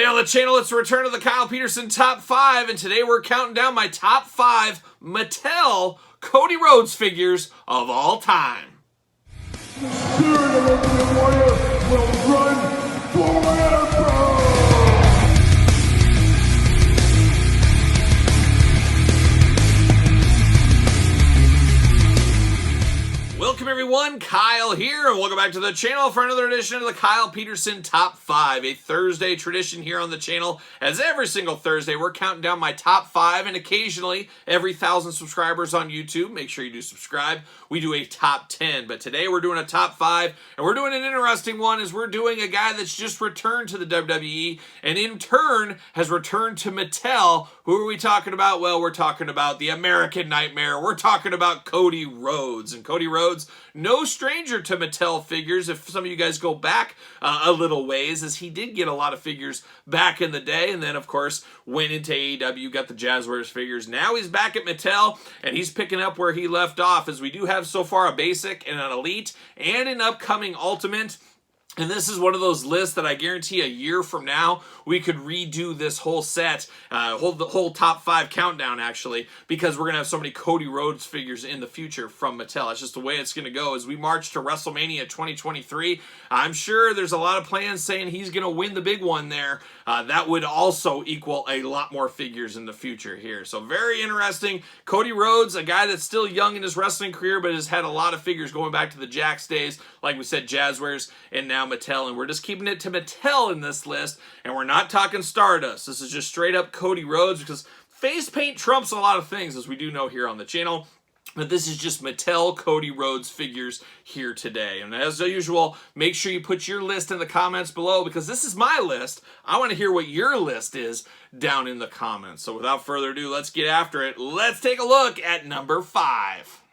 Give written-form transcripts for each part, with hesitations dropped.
on the channel, it's a return to the Kyle Peterson Top 5, and today we're counting down my top 5 Mattel Cody Rhodes figures of all time. The spirit of Ultimate Warrior will run forever! Welcome everyone, Kyle here, and welcome back to the channel for another edition of the Kyle Peterson Top 5, a Thursday tradition here on the channel. As every single Thursday, we're counting down my top 5, and occasionally, every 1,000 subscribers on YouTube, make sure you do subscribe, we do a top 10. But today we're doing a top 5, and we're doing an interesting one, as we're doing a guy that's just returned to the WWE, and in turn, has returned to Mattel. Who are we talking about? Well, we're talking about the American Nightmare. We're talking about Cody Rhodes. And Cody Rhodes, no stranger to Mattel figures, if some of you guys go back a little ways, as he did get a lot of figures back in the day, and then, of course, went into AEW, got the Jazzwares figures. Now he's back at Mattel, and he's picking up where he left off, as we do have so far a basic and an elite and an upcoming ultimate. And this is one of those lists that I guarantee a year from now, we could redo this whole set, the whole top 5 countdown, actually, because we're going to have so many Cody Rhodes figures in the future from Mattel. It's just the way it's going to go. As we march to WrestleMania 2023, I'm sure there's a lot of plans saying he's going to win the big one there. That would also equal a lot more figures in the future here. So very interesting. Cody Rhodes, a guy that's still young in his wrestling career, but has had a lot of figures going back to the Jax days, like we said, Jazzwares, and now Mattel, and we're just keeping it to Mattel in this list, and we're not talking Stardust. This is just straight up Cody Rhodes, because face paint trumps a lot of things, as we do know here on the channel. But this is just Mattel Cody Rhodes figures here today. And as usual, make sure you put your list in the comments below, because this is my list. I want to hear what your list is down in the comments. So without further ado, let's get after it. Let's take a look at number 5.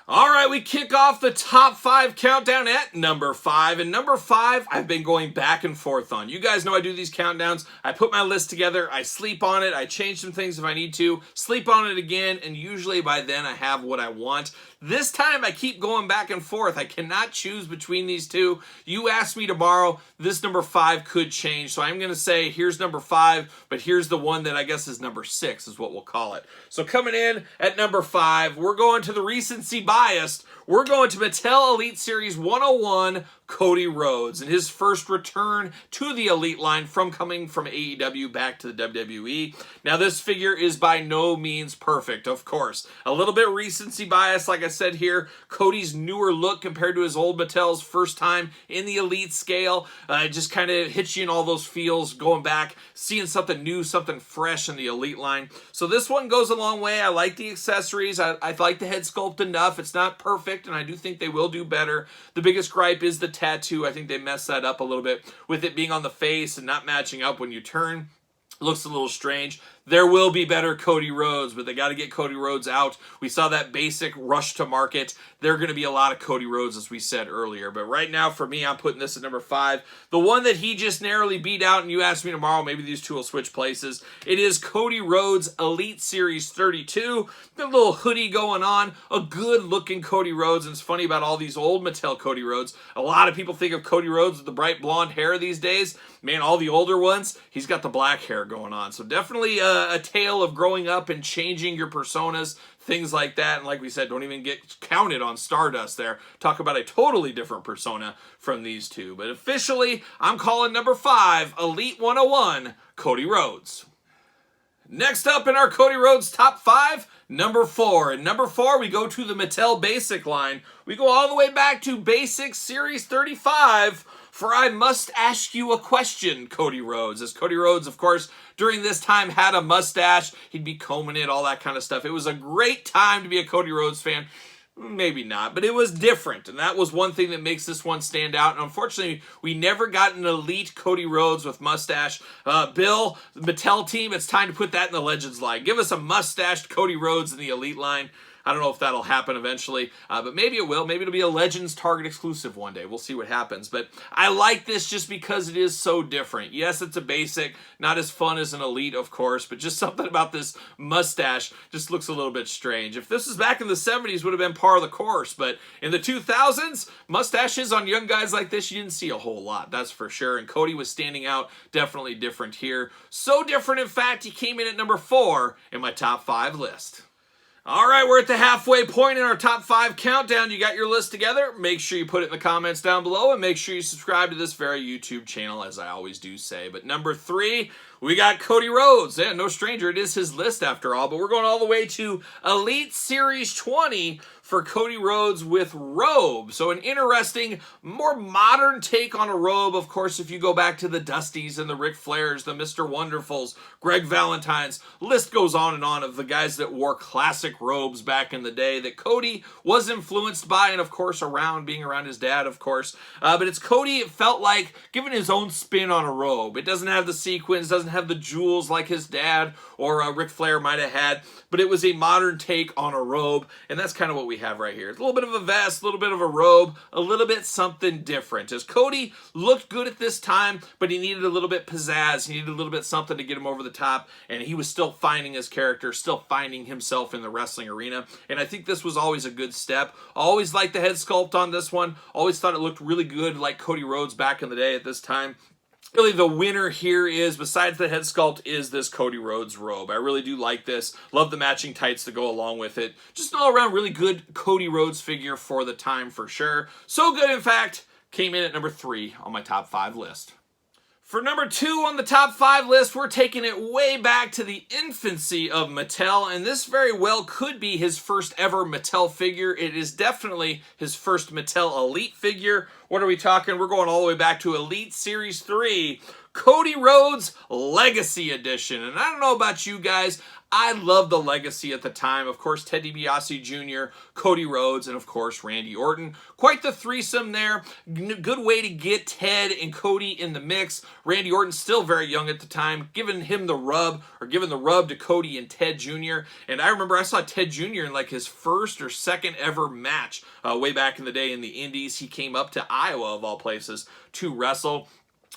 All right, we kick off the top 5 countdown at number 5. And number 5, I've been going back and forth on. You guys know I do these countdowns. I put my list together, I sleep on it, I change some things if I need to, sleep on it again, and usually by then I have what I want. This time I keep going back and forth. I cannot choose between these two. You asked me tomorrow, this number 5 could change. So I'm going to say, here's number 5, but here's the one that I guess is number 6 is what we'll call it. So coming in at number 5, we're going to the recency biased. We're going to Mattel Elite Series 101, Cody Rhodes, and his first return to the Elite line from coming from AEW back to the WWE. Now, this figure is by no means perfect, of course. A little bit recency bias, like I said here. Cody's newer look compared to his old Mattel's first time in the Elite scale. It just kind of hits you in all those feels going back, seeing something new, something fresh in the Elite line. So this one goes a long way. I like the accessories. I like the head sculpt enough. It's not perfect, and I do think they will do better. The biggest gripe is the tattoo. I think they messed that up a little bit with it being on the face and not matching up when you turn. Looks a little strange. There will be better Cody Rhodes, but they got to get Cody Rhodes out. We saw that basic rush to market. There are going to be a lot of Cody Rhodes, as we said earlier. But right now, for me, I'm putting this at number 5. The one that he just narrowly beat out, and you asked me tomorrow, maybe these two will switch places. It is Cody Rhodes Elite Series 32. The little hoodie going on. A good-looking Cody Rhodes. And it's funny about all these old Mattel Cody Rhodes. A lot of people think of Cody Rhodes with the bright blonde hair these days. Man, all the older ones, he's got the black hair going on. So definitely a tale of growing up and changing your personas, things like that. And like we said, don't even get counted on Stardust there. Talk about a totally different persona from these two. But officially, I'm calling number 5, Elite 101, Cody Rhodes. Next up in our Cody Rhodes top 5, number 4. And number 4, we go to the Mattel Basic line. We go all the way back to Basic Series 35, for I must ask you a question, Cody Rhodes. As Cody Rhodes, of course, during this time had a mustache. He'd be combing it, all that kind of stuff. It was a great time to be a Cody Rhodes fan. Maybe not, but it was different, and that was one thing that makes this one stand out. And unfortunately, we never got an elite Cody Rhodes with mustache. Bill, the Mattel team, it's time to put that in the Legends line. Give us a mustached Cody Rhodes in the Elite line. I don't know if that'll happen eventually, but maybe it will. Maybe it'll be a Legends Target exclusive one day. We'll see what happens. But I like this just because it is so different. Yes, it's a basic, not as fun as an Elite, of course, but just something about this mustache just looks a little bit strange. If this was back in the 70s, would have been par of the course, but in the 2000s, mustaches on young guys like this, you didn't see a whole lot, that's for sure, and Cody was standing out, definitely different here. So different, in fact, he came in at number 4 in my top 5 list. All right, we're at the halfway point in our top 5 countdown. You got your list together? Make sure you put it in the comments down below, and make sure you subscribe to this very YouTube channel, as I always do say. But number 3, we got Cody Rhodes. Yeah, no stranger. It is his list after all, but we're going all the way to Elite Series 20 for Cody Rhodes with robe. So an interesting, more modern take on a robe. Of course, if you go back to the Dustys and the Ric Flairs, the Mr. Wonderfuls, Greg Valentine's, list goes on and on of the guys that wore classic robes back in the day that Cody was influenced by, and of course being around his dad, of course. But it's Cody, it felt like, giving his own spin on a robe. It doesn't have the sequins, doesn't have the jewels like his dad or Ric Flair might have had, but it was a modern take on a robe, and that's kind of what we have right here. It's a little bit of a vest, a little bit of a robe, a little bit something different. As Cody looked good at this time, but he needed a little bit pizzazz, he needed a little bit something to get him over the top, and he was still finding his character, still finding himself in the wrestling arena, and I think this was always a good step. Always liked the head sculpt on this one, always thought it looked really good like Cody Rhodes back in the day at this time. Really, the winner here is, besides the head sculpt, is this Cody Rhodes robe. I really do like this. Love the matching tights to go along with it. Just an all-around really good Cody Rhodes figure for the time for sure. So good, in fact, came in at number 3 on my top 5 list. For number 2 on the top 5 list, we're taking it way back to the infancy of Mattel, and this very well could be his first ever Mattel figure. It is definitely his first Mattel Elite figure. What are we talking? We're going all the way back to Elite Series 3, Cody Rhodes Legacy Edition. And I don't know about you guys, I love the Legacy at the time. Of course, Ted DiBiase Jr., Cody Rhodes, and of course, Randy Orton. Quite the threesome there. Good way to get Ted and Cody in the mix. Randy Orton still very young at the time, giving him the rub, or giving the rub to Cody and Ted Jr. And I remember I saw Ted Jr. in like his first or second ever match way back in the day in the Indies. He came up to Iowa, of all places, to wrestle.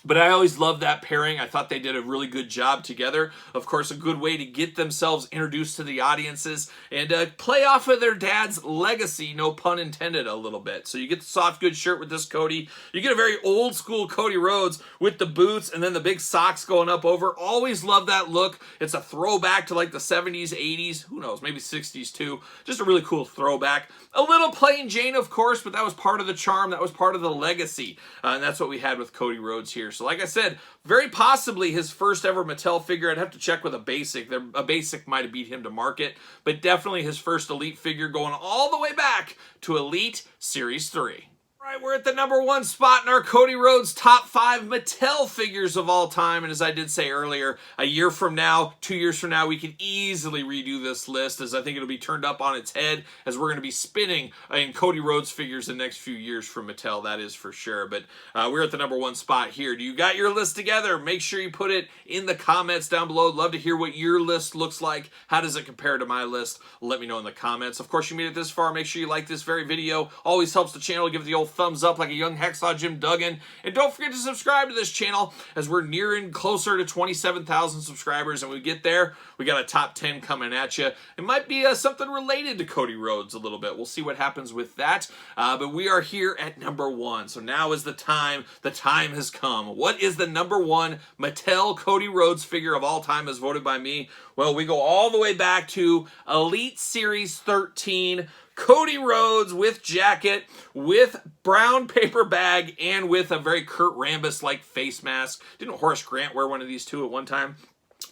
But I always loved that pairing. I thought they did a really good job together. Of course, a good way to get themselves introduced to the audiences and play off of their dad's legacy, no pun intended, a little bit. So you get the soft good shirt with this Cody. You get a very old school Cody Rhodes with the boots and then the big socks going up over. Always love that look. It's a throwback to like the 70s, 80s, who knows, maybe 60s too. Just a really cool throwback. A little plain Jane, of course, but that was part of the charm. That was part of the legacy. And that's what we had with Cody Rhodes here. So like I said, very possibly his first ever Mattel figure. I'd have to check with a basic. A basic might have beat him to market, but definitely his first Elite figure going all the way back to Elite Series 3. All right, we're at the number 1 spot in our Cody Rhodes top 5 Mattel figures of all time. And as I did say earlier, a year from now, 2 years from now, we can easily redo this list, as I think it'll be turned up on its head, as we're going to be spinning in Cody Rhodes figures the next few years from Mattel, that is for sure. But we're at the number 1 spot here. Do you got your list together? Make sure you put it in the comments down below. Love to hear what your list looks like. How does it compare to my list? Let me know in the comments. Of course, you made it this far. Make sure you like this very video. Always helps the channel. Give it the old thumbs up like a young Hacksaw Jim Duggan. And don't forget to subscribe to this channel, as we're nearing closer to 27,000 subscribers. And when we get there, we got a top 10 coming at you. It might be something related to Cody Rhodes a little bit. We'll see what happens with that. But we are here at number 1. So now is the time. The time has come. What is the number 1 Mattel Cody Rhodes figure of all time as voted by me? Well, we go all the way back to Elite Series 13. Cody Rhodes with jacket, with brown paper bag, and with a very Kurt Rambis-like face mask. Didn't Horace Grant wear one of these too at one time?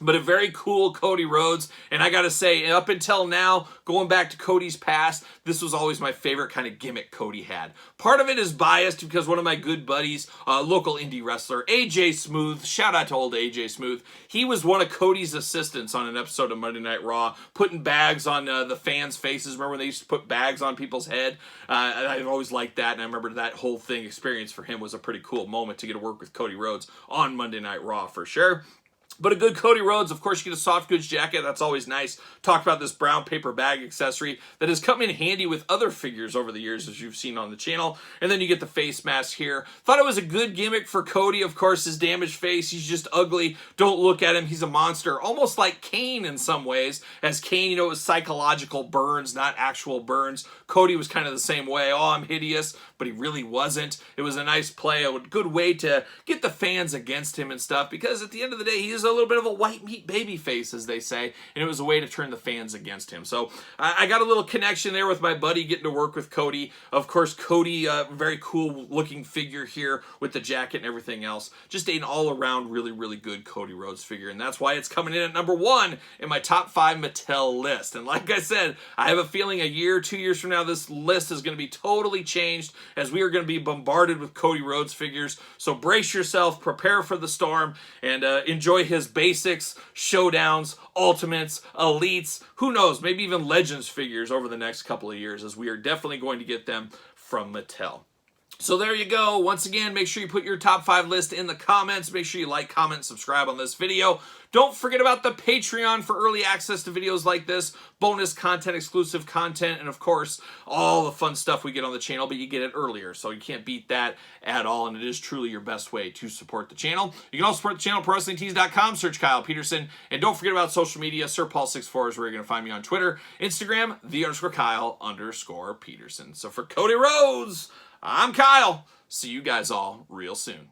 But a very cool Cody Rhodes, and I gotta say, up until now, going back to Cody's past, this was always my favorite kind of gimmick Cody had. Part of it is biased because one of my good buddies, local indie wrestler, AJ Smooth, shout out to old AJ Smooth, he was one of Cody's assistants on an episode of Monday Night Raw, putting bags on the fans' faces. Remember when they used to put bags on people's head? I've always liked that, and I remember that whole experience for him was a pretty cool moment to get to work with Cody Rhodes on Monday Night Raw for sure. But a good Cody Rhodes, of course, you get a soft goods jacket. That's always nice. Talked about this brown paper bag accessory that has come in handy with other figures over the years, as you've seen on the channel. And then you get the face mask here. Thought it was a good gimmick for Cody. Of course, his damaged face. He's just ugly. Don't look at him. He's a monster. Almost like Kane in some ways. As Kane, you know, it was psychological burns, not actual burns. Cody was kind of the same way. Oh, I'm hideous. But he really wasn't. It was a nice play. A good way to get the fans against him and stuff. Because at the end of the day, he is a little bit of a white meat baby face, as they say, and it was a way to turn the fans against him. So I got a little connection there with my buddy getting to work with Cody. Of course, Cody, very cool looking figure here with the jacket and everything else. Just an all-around really, really good Cody Rhodes figure, and that's why it's coming in at number 1 in my top 5 Mattel list. And like I said, I have a feeling a year, 2 years from now, this list is going to be totally changed, as we are going to be bombarded with Cody Rhodes figures. So brace yourself, prepare for the storm, and enjoy his basics, showdowns, ultimates, elites, who knows, maybe even legends figures over the next couple of years, as we are definitely going to get them from Mattel. So there you go. Once again, make sure you put your top 5 list in the comments. Make sure you like, comment, and subscribe on this video. Don't forget about the Patreon for early access to videos like this, bonus content, exclusive content, and of course, all the fun stuff we get on the channel, but you get it earlier, so you can't beat that at all, and it is truly your best way to support the channel. You can also support the channel, ProWrestlingTees.com, search Kyle Peterson, and don't forget about social media. SirPaul64 is where you're going to find me on Twitter, Instagram, _Kyle_Peterson. So for Cody Rhodes, I'm Kyle. See you guys all real soon.